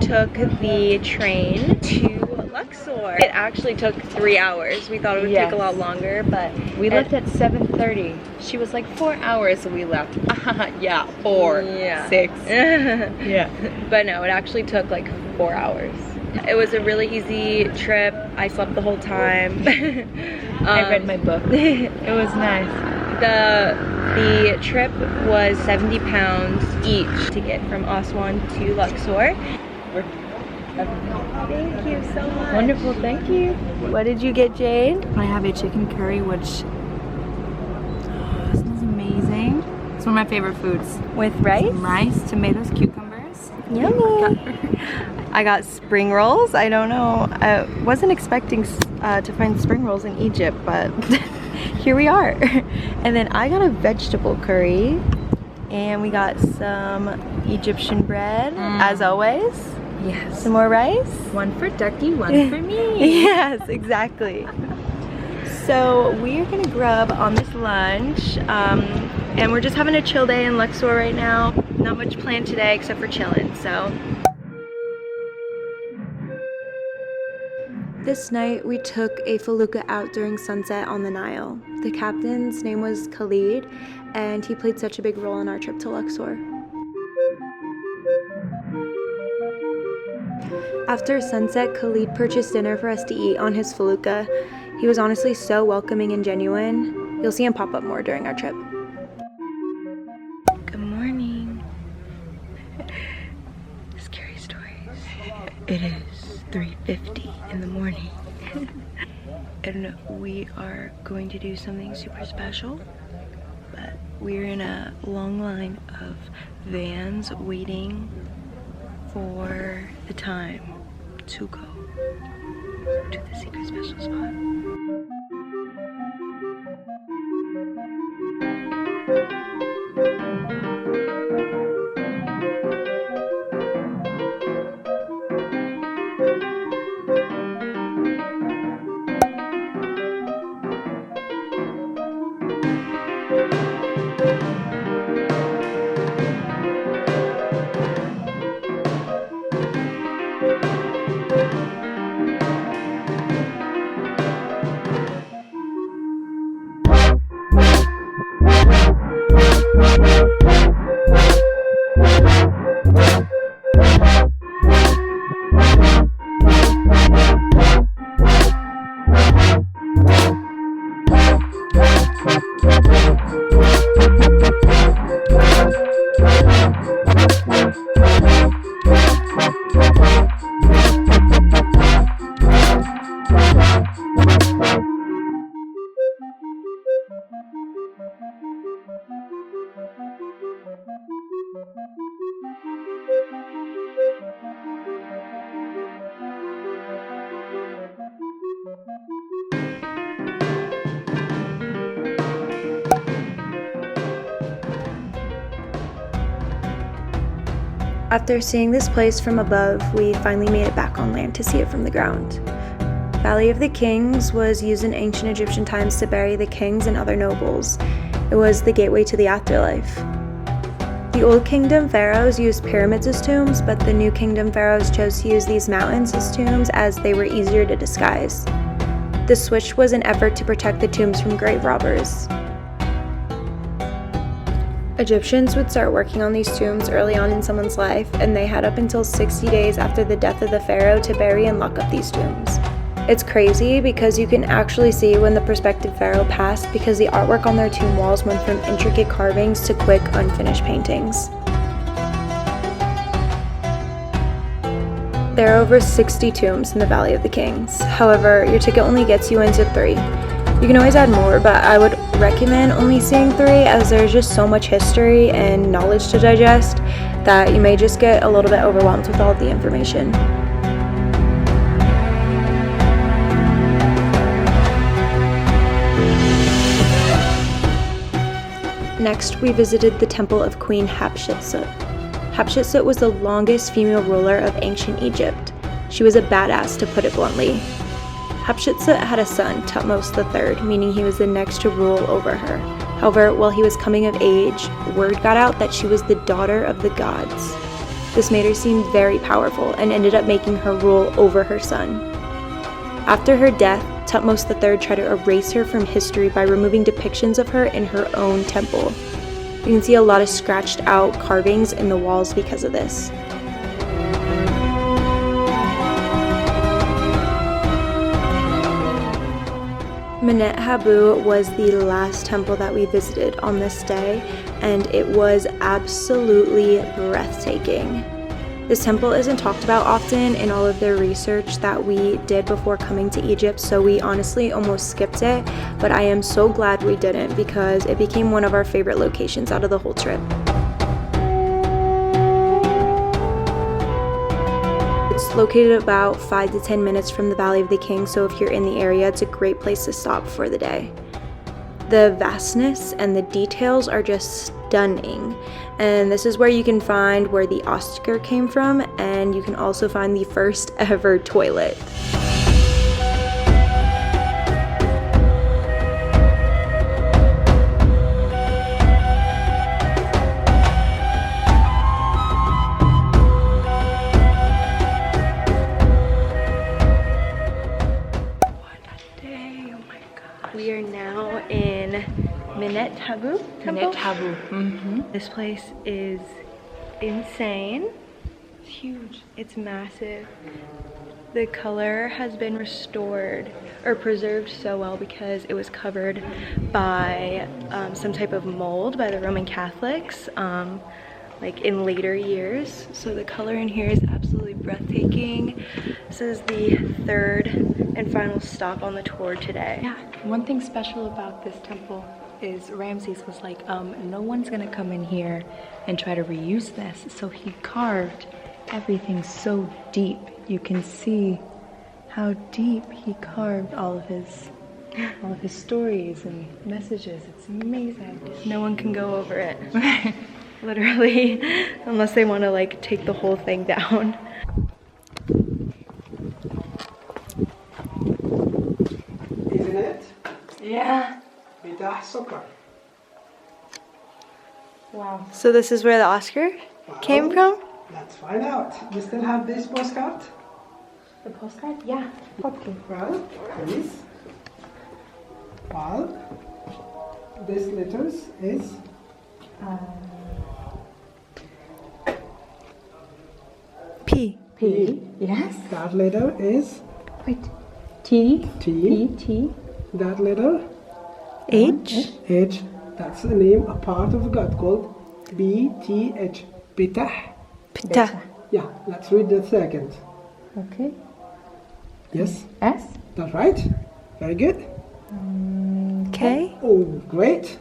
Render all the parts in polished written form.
took the train to Luxor. It actually took 3 hours. We thought it would take a lot longer, but we left at 7:30. She was like 4 hours, so we left. Yeah, 4, 6. Yeah. But no, it actually took like 4 hours. It was a really easy trip. I slept the whole time. I read my book. It was nice. The trip was 70 pounds each to get from Aswan to Luxor. Thank you so much. Wonderful, thank you. What did you get, Jade? I have a chicken curry, which smells amazing. It's one of my favorite foods. With rice? Some rice, tomatoes, cucumbers. Yummy. I got spring rolls. I don't know. I wasn't expecting to find spring rolls in Egypt, but here we are. And then I got a vegetable curry. And we got some Egyptian bread, as always. Yes. Some more rice. One for Ducky, one for me. Yes, exactly. So we are gonna grub on this lunch. And we're just having a chill day in Luxor right now. Not much planned today except for chilling, so. This night we took a felucca out during sunset on the Nile. The captain's name was Khalid, and he played such a big role in our trip to Luxor. After sunset, Khalid purchased dinner for us to eat on his felucca. He was honestly so welcoming and genuine. You'll see him pop up more during our trip. Good morning. Scary stories. It is 3:50 in the morning. And we are going to do something super special. But we're in a long line of vans waiting for the time to go to the secret special spot. After seeing this place from above, we finally made it back on land to see it from the ground. Valley of the Kings was used in ancient Egyptian times to bury the kings and other nobles. It was the gateway to the afterlife. The Old Kingdom pharaohs used pyramids as tombs, but the New Kingdom pharaohs chose to use these mountains as tombs as they were easier to disguise. The switch was an effort to protect the tombs from grave robbers. Egyptians would start working on these tombs early on in someone's life, and they had up until 60 days after the death of the pharaoh to bury and lock up these tombs. It's crazy because you can actually see when the prospective pharaoh passed because the artwork on their tomb walls went from intricate carvings to quick, unfinished paintings. There are over 60 tombs in the Valley of the Kings. However, your ticket only gets you into 3. You can always add more, but I would recommend only seeing 3 as there's just so much history and knowledge to digest that you may just get a little bit overwhelmed with all of the information. Next, we visited the temple of Queen Hatshepsut. Hatshepsut was the longest female ruler of ancient Egypt. She was a badass, to put it bluntly. Hatshepsut had a son, Thutmose III, meaning he was the next to rule over her. However, while he was coming of age, word got out that she was the daughter of the gods. This made her seem very powerful and ended up making her rule over her son. After her death, Thutmose III tried to erase her from history by removing depictions of her in her own temple. You can see a lot of scratched out carvings in the walls because of this. Medinet Habu was the last temple that we visited on this day, and it was absolutely breathtaking. This temple isn't talked about often in all of the research that we did before coming to Egypt, so we honestly almost skipped it, but I am so glad we didn't because it became one of our favorite locations out of the whole trip. It's located about 5 to 10 minutes from the Valley of the Kings, so if you're in the area, it's a great place to stop for the day. The vastness and the details are just stunning, and this is where you can find where the Oscar came from, and you can also find the first ever toilet. We are now in Medinet Habu temple. Medinet Habu. Mm-hmm. This place is insane. It's huge. It's massive. The color has been restored or preserved so well because it was covered by some type of mold by the Roman Catholics like in later years. So the color in here is absolutely breathtaking. This is the third and final stop on the tour today. Yeah, one thing special about this temple is Ramses was like, no one's gonna come in here and try to reuse this. So he carved everything so deep. You can see how deep he carved all of his stories and messages. It's amazing. No one can go over it. Literally, unless they want to like take the whole thing down. Isn't it? Yeah. Hatshepsut. Wow. So this is where the Oscar came from? Let's find out. You still have this postcard? The postcard? Yeah. Okay. Well, please. Well, this letters is P. P. Yes. that letter is Wait. T. T. T. That letter H. H. That's the name, a part of the God called BTH. Pitah. Pita. Yeah, let's read the second. Okay. Yes, S. that's right. Very good. K. Oh, great.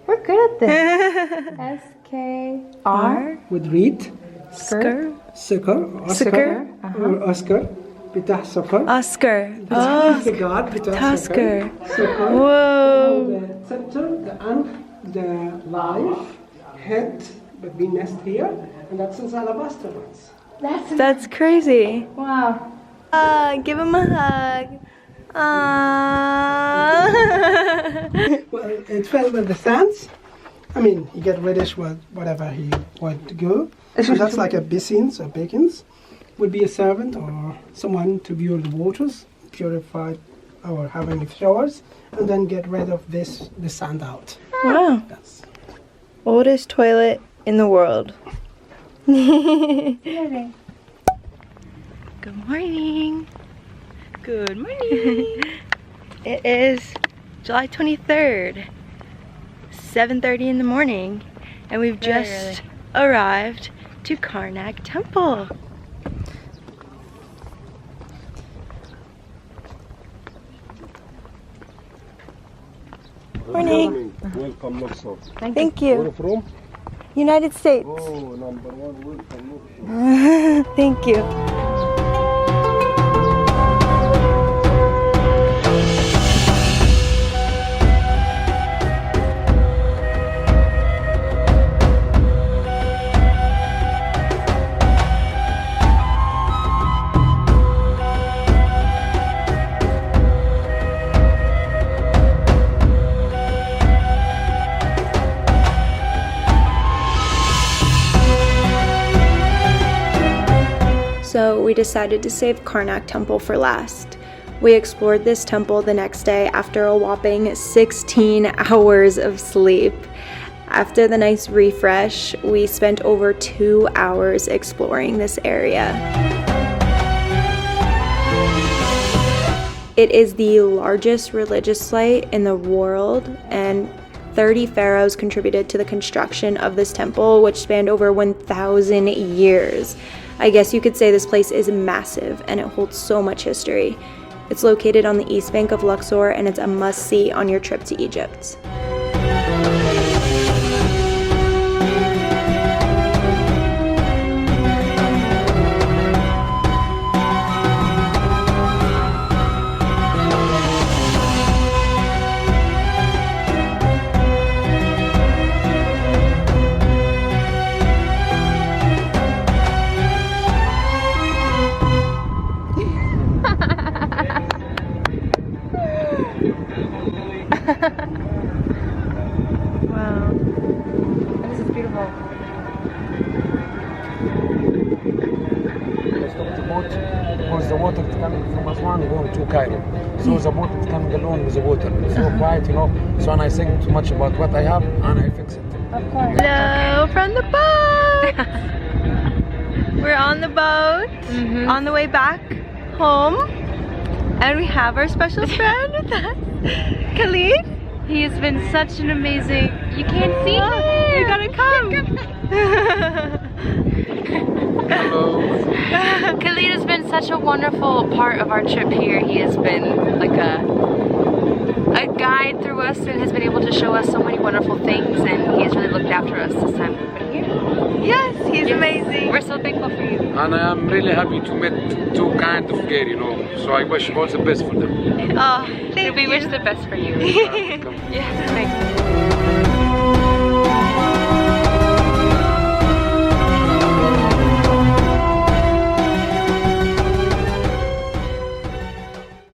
We're good at this. S K R. Would read Oscar. Sukkar, Sukkar. or Oscar. Pitah Sukkar. Oscar. The God, Pitah Oscar. Sukkar. Whoa. The center, the ankh, the life, head, but we nest here, and that's his alabaster ones. That's crazy. Wow. Give him a hug. Well, it fell with the sands. I mean, he get reddish with whatever he wanted to go. So that's like a Bissins or Bacons. Would be a servant or someone to view the waters, purify or having showers, and then get rid of the sand out. Wow. That's Oldest toilet in the world. Good morning. Good morning. It is July 23rd, 7:30 in the morning, and we've just arrived to Karnak Temple. Morning. Welcome, Luxor. Thank Where you. from? United States. Oh, number one, welcome, Luxor. Thank you. we decided to save Karnak temple for last. We explored this temple the next day after a whopping 16 hours of sleep. After the night's refresh, we spent over 2 hours exploring this area. It is the largest religious site in the world, and 30 pharaohs contributed to the construction of this temple, which spanned over 1,000 years. I guess you could say this place is massive, and it holds so much history. It's located on the east bank of Luxor, and it's a must-see on your trip to Egypt. Wow. This is beautiful. I stopped the boat because the water is coming from Aswan going to Cairo. So the boat is coming along with the water. It's so quiet, you know. So when I think too much about what I have, and I fix it. Of course. Hello from the boat! We're on the boat, on the way back home, and we have our special friend with us, Khalid. He has been such an amazing... You can't see him! You gotta come! Hello. Khalid has been such a wonderful part of our trip here. He has been like a guide through us and has been able to show us so many wonderful things, and he's really looked after us this time we've been here. Yes, he's amazing. We're so thankful for you. And I am really happy to meet two kind of girls, you know. So I wish all the best for them. Oh, thank We you. wish the best for you. Welcome. Yes, thank